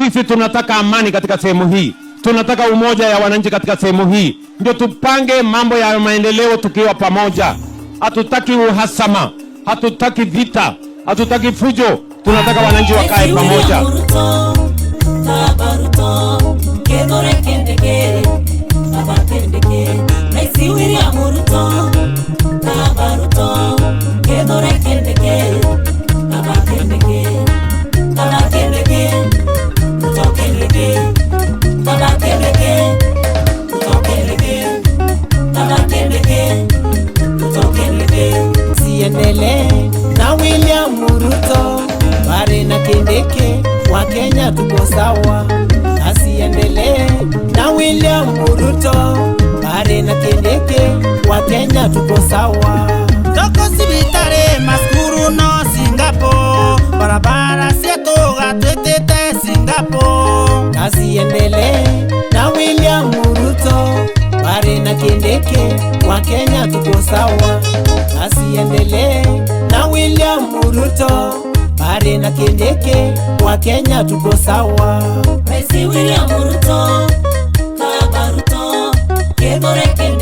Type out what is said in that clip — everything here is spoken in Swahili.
Sisi tunataka amani katika sehemu hii, tunataka umoja ya wananchi katika sehemu hii, ndio tupange mambo ya maendeleo tukiwa pamoja. Hatutaki uhasama, hatutaki vita, hatutaki fujo. Tunataka wananchi wakae pamoja. Siendele na William Ruto, Bare na Kindiki, wa Kenya tuko sawa. Asiendele na William Ruto, Bare na Kindiki, wa Kenya tuko sawa. Toko sibitare maskuru no Singapore, barabara sieto gatwetete Singapore. Asiendele na William Ruto, Bare na Kindiki, wa Kenya tuko sawa. Asiendele na William Ruto, Bare na Kindiki, wa Kenya tuko sawa. Rais William Ruto, Baba Ruto, Kithure Kindiki.